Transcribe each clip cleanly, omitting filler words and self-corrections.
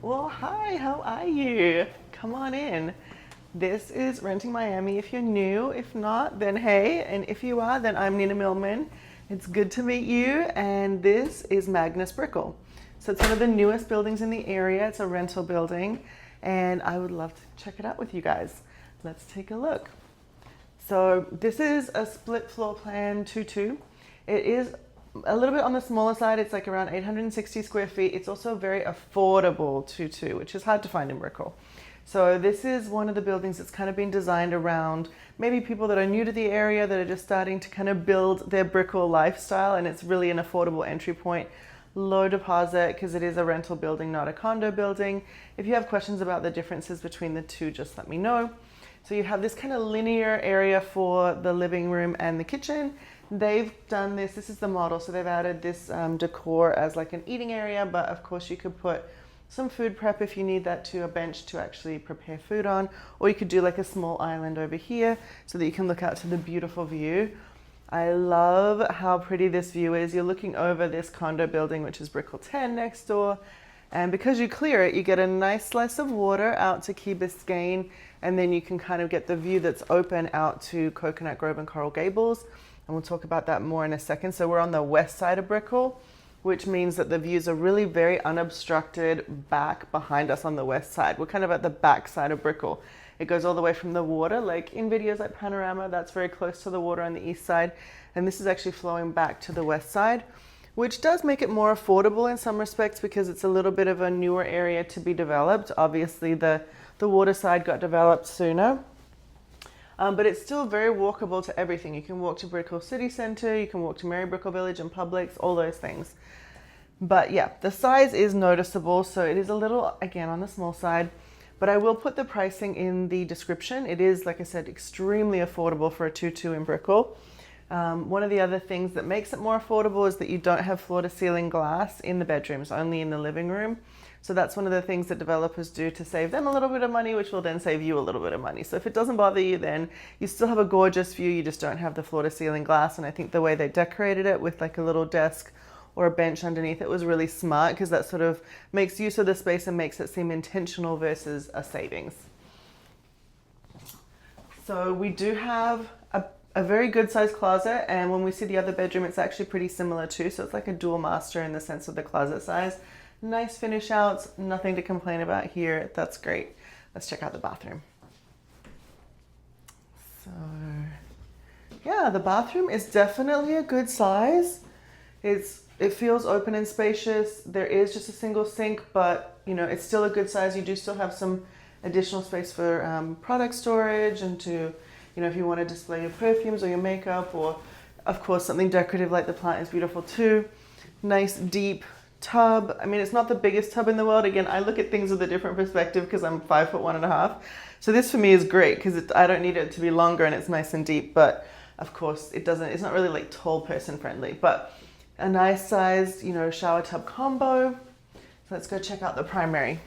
Well, hi, how are you? Come on in. This is Renting Miami if you're new. If not, then hey. And if you are, then I'm Nina Millman. It's good to meet you. And this is Magnus Brickell. So it's one of the newest buildings in the area. It's a rental building. And I would love to check it out with you guys. Let's take a look. So this is a split floor plan 2-2. It is a little bit on the smaller side. It's like around 860 square feet. It's also very affordable 2-2, which is hard to find in Brickell. So this is one of the buildings that's kind of been designed around maybe people that are new to the area that are just starting to kind of build their Brickell lifestyle, and it's really an affordable entry point. Low deposit because it is a rental building, not a condo building. If you have questions about the differences between the two, just let me know. So you have this kind of linear area for the living room and the kitchen. They've done this is the model, so they've added this decor as like an eating area, but of course you could put some food prep if you need that, to a bench to actually prepare food on, or you could do like a small island over here so that you can look out to the beautiful view. I love how pretty this view is. You're looking over this condo building, which is Brickell 10 next door. And because you clear it, you get a nice slice of water out to Key Biscayne, and then you can kind of get the view that's open out to Coconut Grove and Coral Gables. And we'll talk about that more in a second. So we're on the west side of Brickell, which means that the views are really very unobstructed back behind us on the west side. We're kind of at the back side of Brickell. It goes all the way from the water, like in videos like Panorama, that's very close to the water on the east side. And this is actually flowing back to the west side, which does make it more affordable in some respects because it's a little bit of a newer area to be developed. Obviously the water side got developed sooner. But it's still very walkable to everything. You can walk to Brickell City Centre, you can walk to Mary Brickell Village and Publix, all those things. But yeah, the size is noticeable, so it is a little, again, on the small side. But I will put the pricing in the description. It is, like I said, extremely affordable for a 2-2 in Brickell. One of the other things that makes it more affordable is that you don't have floor-to-ceiling glass in the bedrooms, only in the living room. So that's one of the things that developers do to save them a little bit of money, which will then save you a little bit of money. So if it doesn't bother you, then you still have a gorgeous view, you just don't have the floor-to-ceiling glass. And I think the way they decorated it with like a little desk or a bench underneath it was really smart, because that sort of makes use of the space and makes it seem intentional versus a savings. So we do have a very good sized closet, and when we see the other bedroom, it's actually pretty similar too. So it's like a dual master in the sense of the closet size. Nice finish outs, nothing to complain about here. That's great. Let's check out the bathroom. So yeah, the bathroom is definitely a good size. It feels open and spacious. There is just a single sink, but you know, it's still a good size. You do still have some additional space for product storage, and to, you know, if you want to display your perfumes or your makeup, or of course something decorative like the plant is beautiful too. Nice deep tub. I mean, it's not the biggest tub in the world. Again, I look at things with a different perspective because I'm 5'1.5". So this for me is great because I don't need it to be longer and it's nice and deep, but of course it's not really like tall person friendly, but a nice sized, you know, shower tub combo. So let's go check out the primary.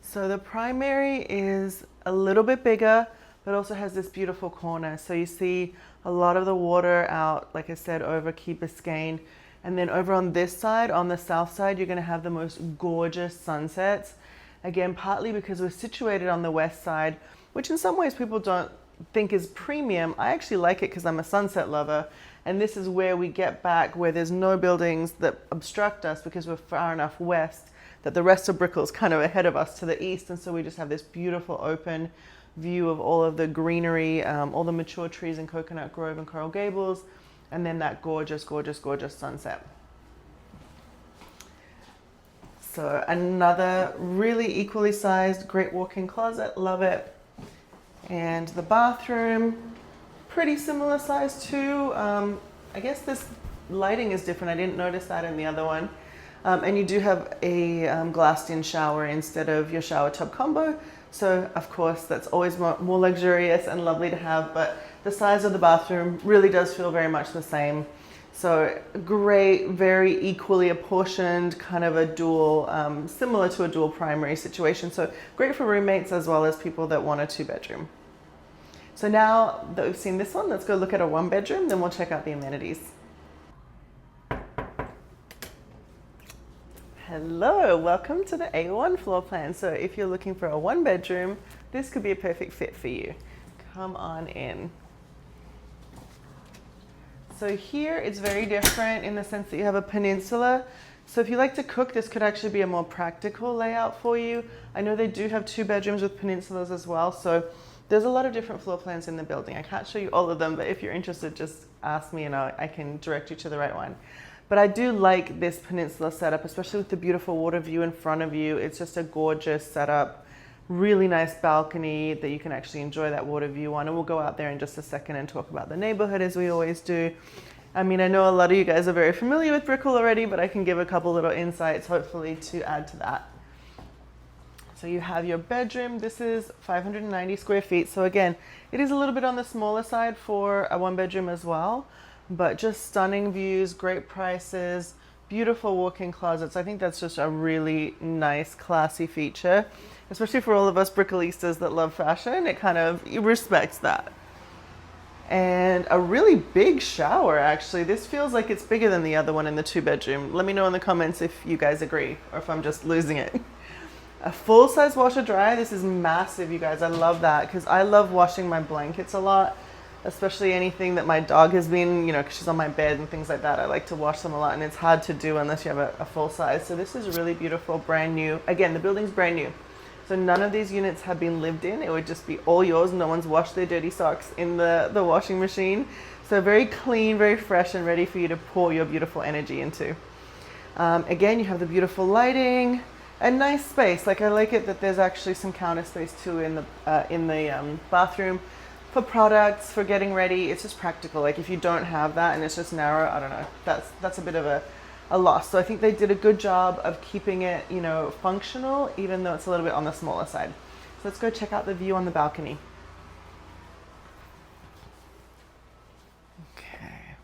So the primary is a little bit bigger, but also has this beautiful corner. So you see a lot of the water out, like I said, over Key Biscayne. And then over on this side, on the south side, you're gonna have the most gorgeous sunsets. Again, partly because we're situated on the west side, which in some ways people don't think is premium. I actually like it because I'm a sunset lover. And this is where we get back, where there's no buildings that obstruct us because we're far enough west that the rest of Brickell is kind of ahead of us to the east. And so we just have this beautiful open view of all of the greenery, all the mature trees in Coconut Grove and Coral Gables, and then that gorgeous, gorgeous, gorgeous sunset. So another really equally sized, great walk-in closet, love it. And the bathroom, pretty similar size too. I guess this lighting is different. I didn't notice that in the other one. And you do have a glassed-in shower instead of your shower tub combo. So of course that's always more luxurious and lovely to have, but the size of the bathroom really does feel very much the same. So great, very equally apportioned, kind of a dual, similar to a dual primary situation. So great for roommates as well as people that want a 2-bedroom. So now that we've seen this one, let's go look at a 1-bedroom, then we'll check out the amenities. Hello, welcome to the A1 floor plan. So if you're looking for a 1-bedroom, this could be a perfect fit for you. Come on in. So here it's very different in the sense that you have a peninsula. So if you like to cook, this could actually be a more practical layout for you. I know they do have 2 bedrooms with peninsulas as well. So there's a lot of different floor plans in the building. I can't show you all of them, but if you're interested, just ask me and I can direct you to the right one. But I do like this peninsula setup, especially with the beautiful water view in front of you. It's just a gorgeous setup, really nice balcony that you can actually enjoy that water view on. And we'll go out there in just a second and talk about the neighborhood as we always do. I mean, I know a lot of you guys are very familiar with Brickell already, but I can give a couple little insights hopefully to add to that. So you have your bedroom. This is 590 square feet. So again, it is a little bit on the smaller side for a 1-bedroom as well. But just stunning views, great prices, beautiful walk-in closets. I think that's just a really nice, classy feature, especially for all of us Brickellistas that love fashion. It kind of respects that. And a really big shower, actually. This feels like it's bigger than the other one in the 2-bedroom. Let me know in the comments if you guys agree or if I'm just losing it. A full-size washer dryer. This is massive, you guys. I love that because I love washing my blankets a lot. Especially anything that my dog has been, you know, because she's on my bed and things like that. I like to wash them a lot and it's hard to do unless you have a full size. So this is really beautiful, brand new. Again, the building's brand new. So none of these units have been lived in. It would just be all yours. No one's washed their dirty socks in the washing machine. So very clean, very fresh and ready for you to pour your beautiful energy into. Again, you have the beautiful lighting, a nice space. Like I like it that there's actually some counter space too in the bathroom. For products, for getting ready, it's just practical. Like if you don't have that and it's just narrow, I don't know, that's a bit of a loss. So I think they did a good job of keeping it, you know, functional, even though it's a little bit on the smaller side. So let's go check out the view on the balcony. Okay.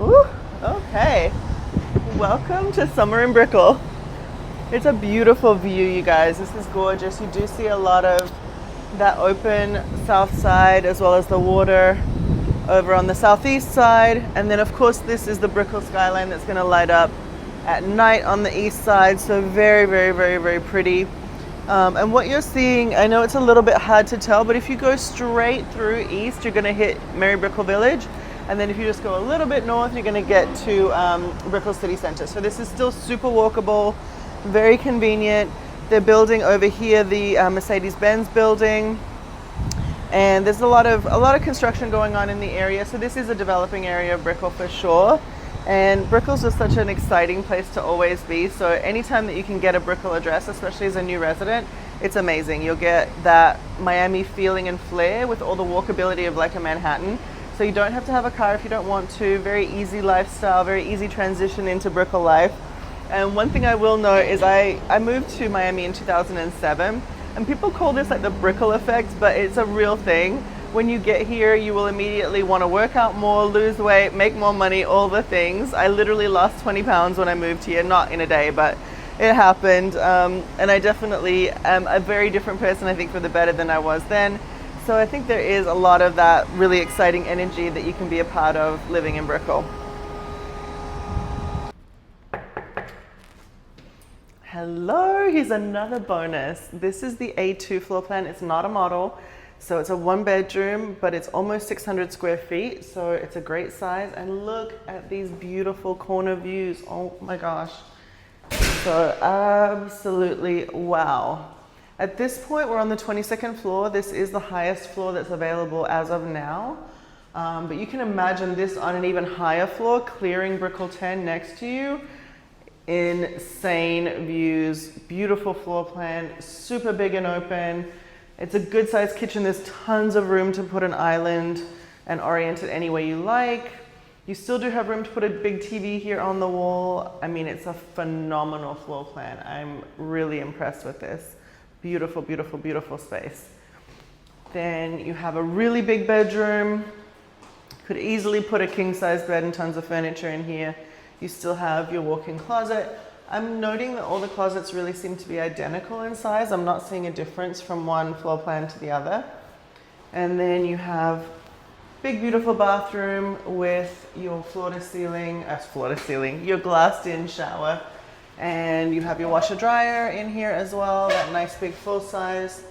Ooh. Okay, welcome to summer in Brickell. It's a beautiful view, you guys. This is gorgeous. You do see a lot of that open south side as well as the water over on the southeast side. And then of course this is the Brickell skyline that's going to light up at night on the east side. So very, very, very, very pretty. And what you're seeing, I know it's a little bit hard to tell, but if you go straight through east, you're going to hit Mary Brickell Village. And then if you just go a little bit north, you're going to get to Brickell City Centre. So this is still super walkable, very convenient. They're building over here the Mercedes-Benz building, and there's a lot of construction going on in the area. So this is a developing area of Brickell for sure. And Brickell's just such an exciting place to always be. So anytime that you can get a Brickell address, especially as a new resident, it's amazing. You'll get that Miami feeling and flair with all the walkability of like a Manhattan. So you don't have to have a car if you don't want to. Very easy lifestyle, very easy transition into Brickell life. And one thing I will note is I moved to Miami in 2007, and people call this like the Brickell effect, but it's a real thing. When you get here, you will immediately want to work out more, lose weight, make more money, all the things. I literally lost 20 pounds when I moved here, not in a day, but it happened. And I definitely am a very different person, I think, for the better than I was then. So I think there is a lot of that really exciting energy that you can be a part of living in Brickell. Hello, here's another bonus. This is the A2 floor plan. It's not a model, so it's a 1-bedroom, but it's almost 600 square feet, so it's a great size. And look at these beautiful corner views. Oh my gosh. So absolutely wow. At this point, we're on the 22nd floor. This is the highest floor that's available as of now. But you can imagine this on an even higher floor, clearing Brickell 10 next to you. Insane views, beautiful floor plan, super big and open. It's a good sized kitchen. There's tons of room to put an island and orient it any way you like. You still do have room to put a big TV here on the wall. I mean, it's a phenomenal floor plan. I'm really impressed with this. Beautiful, beautiful, beautiful space. Then you have a really big bedroom. Could easily put a king size bed and tons of furniture in here. You still have your walk-in closet. I'm noting that all the closets really seem to be identical in size. I'm not seeing a difference from one floor plan to the other. And then you have big beautiful bathroom with your floor to ceiling, your glassed in shower. And you have your washer dryer in here as well, that nice big full size.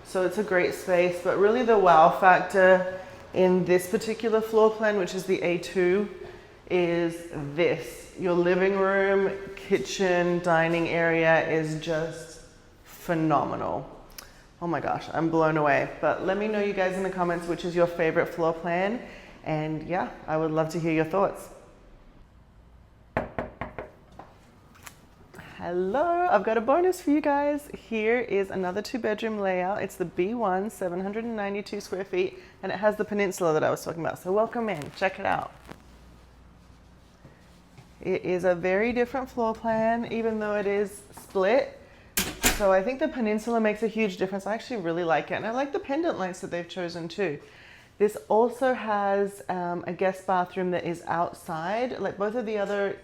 So it's a great space, but really the wow factor in this particular floor plan, which is the A2, is this. Your living room, kitchen, dining area is just phenomenal. Oh my gosh, I'm blown away. But let me know, you guys, in the comments, which is your favorite floor plan. And yeah, I would love to hear your thoughts. Hello, I've got a bonus for you guys. Here is another 2-bedroom layout. It's the B1, 792 square feet, and it has the peninsula that I was talking about. So welcome in, check it out. It is a very different floor plan, even though it is split. So I think the peninsula makes a huge difference. I actually really like it, and I like the pendant lights that they've chosen too. This also has a guest bathroom that is outside. Like both of the other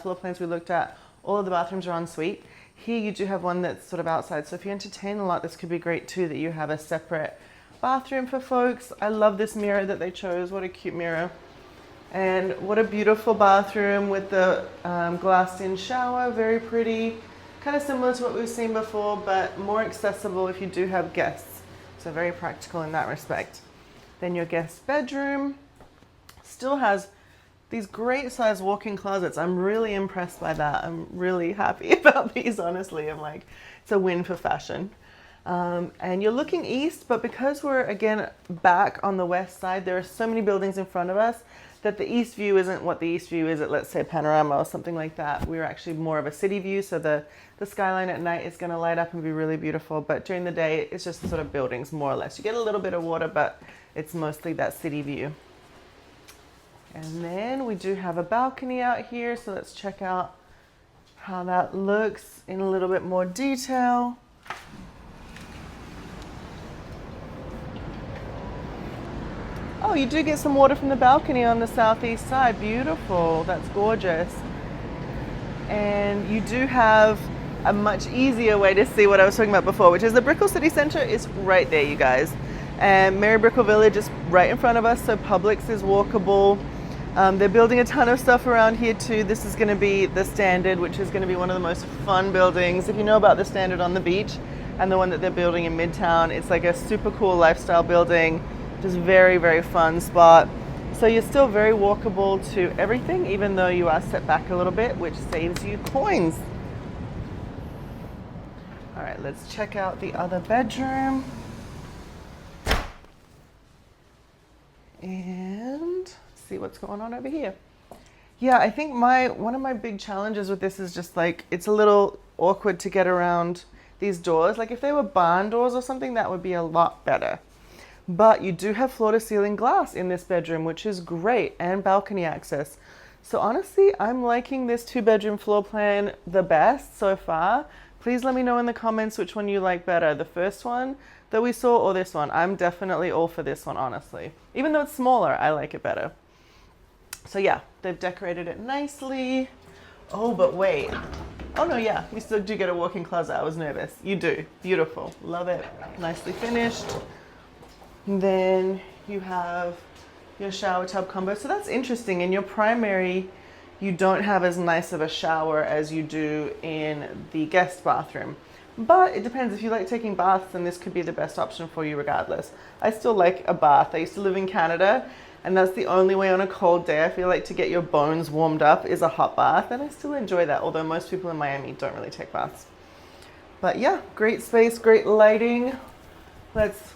floor plans we looked at, all of the bathrooms are en suite. Here you do have one that's sort of outside. So if you entertain a lot, this could be great too, that you have a separate bathroom for folks. I love this mirror that they chose. What a cute mirror. And what a beautiful bathroom with the glassed in shower, very pretty. Kind of similar to what we've seen before, but more accessible if you do have guests. So very practical in that respect. Then your guest bedroom still has these great size walk-in closets. I'm really impressed by that. I'm really happy about these, honestly. I'm like, it's a win for fashion. And you're looking east, but because we're again back on the west side, there are so many buildings in front of us that the east view isn't what the east view is at, let's say, Panorama or something like that. We're actually more of a city view, so the skyline at night is gonna light up and be really beautiful, but during the day, it's just sort of buildings, more or less. You get a little bit of water, but it's mostly that city view. And then we do have a balcony out here, so let's check out how that looks in a little bit more detail. Oh, you do get some water from the balcony on the southeast side. Beautiful, that's gorgeous. And you do have a much easier way to see what I was talking about before, which is the Brickell City Centre is right there, you guys. And Mary Brickell Village is right in front of us, so Publix is walkable. They're building a ton of stuff around here too. This is going to be the Standard, which is going to be one of the most fun buildings. If you know about the Standard on the beach and the one that they're building in Midtown, it's like a super cool lifestyle building. Just very, very fun spot. So you're still very walkable to everything, even though you are set back a little bit, which saves you coins. All right, let's check out the other bedroom. And see what's going on over here. Yeah, I think one of my big challenges with this is just like, it's a little awkward to get around these doors. Like if they were barn doors or something, that would be a lot better. But you do have floor to ceiling glass in this bedroom, which is great, and balcony access. So honestly, I'm liking this 2-bedroom floor plan the best so far. Please let me know in the comments which one you like better, the first one that we saw or this one. I'm definitely all for this one, honestly. Even though it's smaller, I like it better. So yeah, they've decorated it nicely. Oh, but wait. Oh no, yeah, we still do get a walk-in closet. I was nervous. You do. Beautiful. Love it. Nicely finished. And then you have your shower tub combo. So that's interesting. In your primary, you don't have as nice of a shower as you do in the guest bathroom. But it depends. If you like taking baths, then this could be the best option for you regardless. I still like a bath. I used to live in Canada, and that's the only way on a cold day I feel like to get your bones warmed up is a hot bath, and I still enjoy that, although most people in Miami don't really take baths. But yeah, great space, great lighting. Let's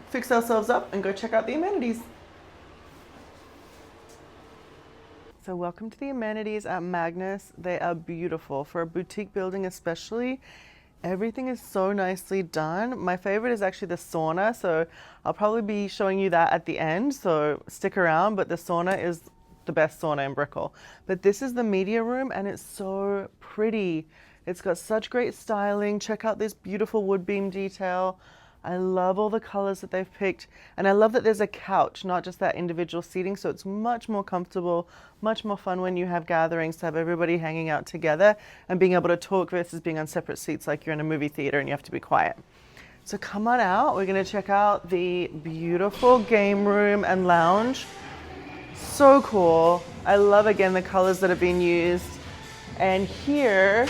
fix ourselves up and go check out the amenities. So welcome to the amenities at Magnus. They are beautiful for a boutique building especially. Everything is so nicely done. My favorite is actually the sauna, so I'll probably be showing you that at the end, so stick around, but the sauna is the best sauna in Brickell. But this is the media room and it's so pretty. It's got such great styling. Check out this beautiful wood beam detail. I love all the colors that they've picked, and I love that there's a couch, not just that individual seating, so it's much more comfortable, much more fun when you have gatherings to have everybody hanging out together and being able to talk versus being on separate seats like you're in a movie theater and you have to be quiet. So come on out, we're gonna check out the beautiful game room and lounge. So cool. I love, again, the colors that have been used. And here,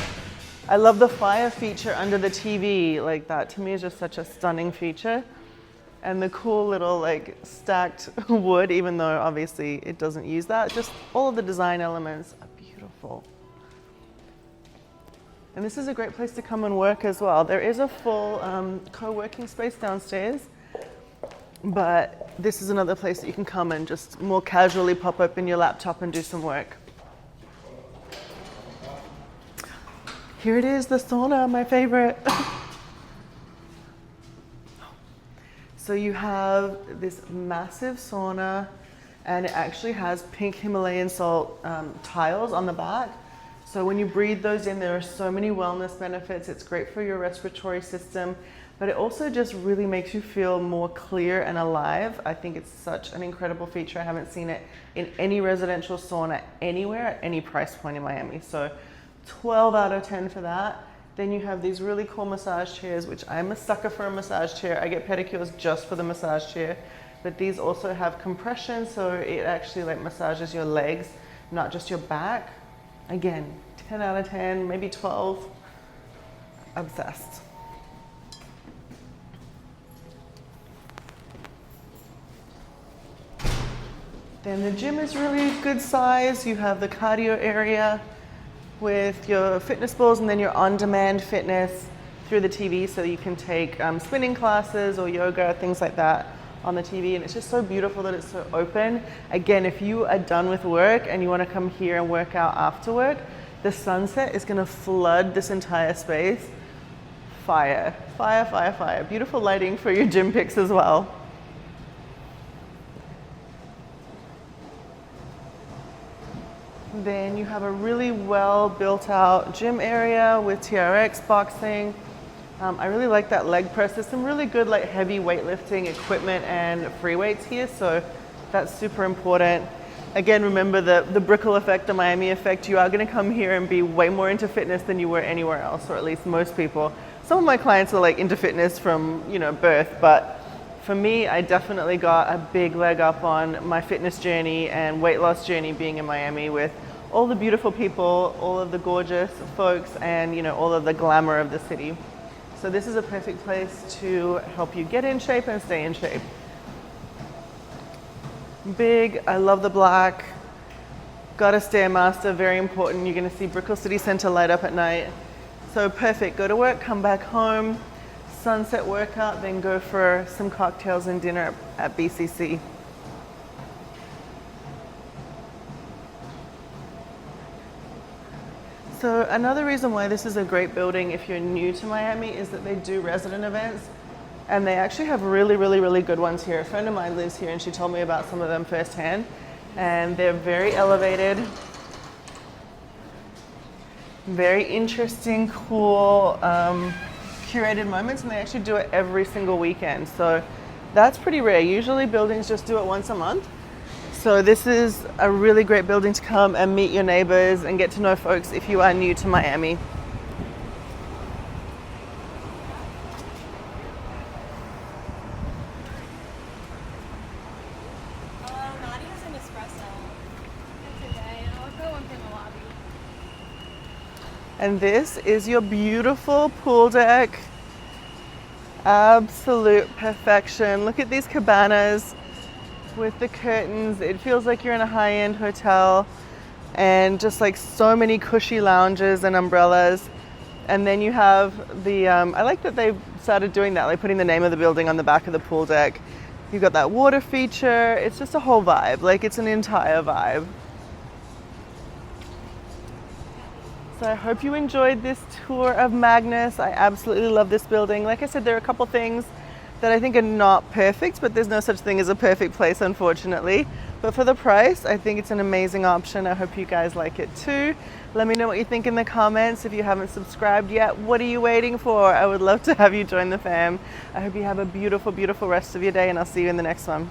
I love the fire feature under the TV. Like, that to me is just such a stunning feature. And the cool little like stacked wood, even though obviously it doesn't use that. Just all of the design elements are beautiful. And this is a great place to come and work as well. There is a full co-working space downstairs, but this is another place that you can come and just more casually pop open your laptop and do some work. Here it is, the sauna, my favorite. So you have this massive sauna, and it actually has pink Himalayan salt tiles on the back. So when you breathe those in, there are so many wellness benefits. It's great for your respiratory system, but it also just really makes you feel more clear and alive. I think it's such an incredible feature. I haven't seen it in any residential sauna anywhere at any price point in Miami. So 12 out of 10 for that. Then you have these really cool massage chairs, which I'm a sucker for a massage chair. I get pedicures just for the massage chair, but these also have compression, so it actually like massages your legs, not just your back. Again, 10 out of 10, maybe 12. Obsessed. Then the gym is really good size. You have the cardio area with your fitness balls, and then your on-demand fitness through the TV, so you can take spinning classes or yoga, things like that on the TV. And it's just so beautiful that it's so open. Again, if you are done with work and you want to come here and work out after work, the sunset is going to flood this entire space. Fire, fire, fire, fire. Beautiful lighting for your gym pics as well. Then you have a really well built out gym area with TRX boxing. I really like that leg press. There's some really good like heavy weightlifting equipment and free weights here, so that's super important. Again, remember the Brickell effect, the Miami effect. You are going to come here and be way more into fitness than you were anywhere else, or at least most people. Some of my clients are like into fitness from, you know, birth, but for me, I definitely got a big leg up on my fitness journey and weight loss journey being in Miami with all the beautiful people, all of the gorgeous folks, and you know, all of the glamour of the city. So this is a perfect place to help you get in shape and stay in shape. Big, I love the black. Got a Stairmaster, very important. You're gonna see Brickell City Center light up at night. So perfect, go to work, come back home, sunset workout, then go for some cocktails and dinner at BCC. So another reason why this is a great building if you're new to Miami is that they do resident events, and they actually have really, really, really good ones here. A friend of mine lives here and she told me about some of them firsthand, and they're very elevated, very interesting, cool, curated moments, and they actually do it every single weekend. So that's pretty rare. Usually buildings just do it once a month. So this is a really great building to come and meet your neighbors and get to know folks if you are new to Miami. Naughty has an espresso. That's okay. I'll go one in the lobby. And this is your beautiful pool deck. Absolute perfection. Look at these cabanas with the curtains. It feels like you're in a high-end hotel, and just like so many cushy lounges and umbrellas. And then you have the, I like that they started doing that, like putting the name of the building on the back of the pool deck. You've got that water feature. It's just a whole vibe, like it's an entire vibe. So I hope you enjoyed this tour of Magnus. I absolutely love this building. Like I said, there are a couple things that I think are not perfect, but there's no such thing as a perfect place, unfortunately. But for the price, I think it's an amazing option. I hope you guys like it too. Let me know what you think in the comments. If you haven't subscribed yet, what are you waiting for? I would love to have you join the fam. I hope you have a beautiful, beautiful rest of your day, and I'll see you in the next one.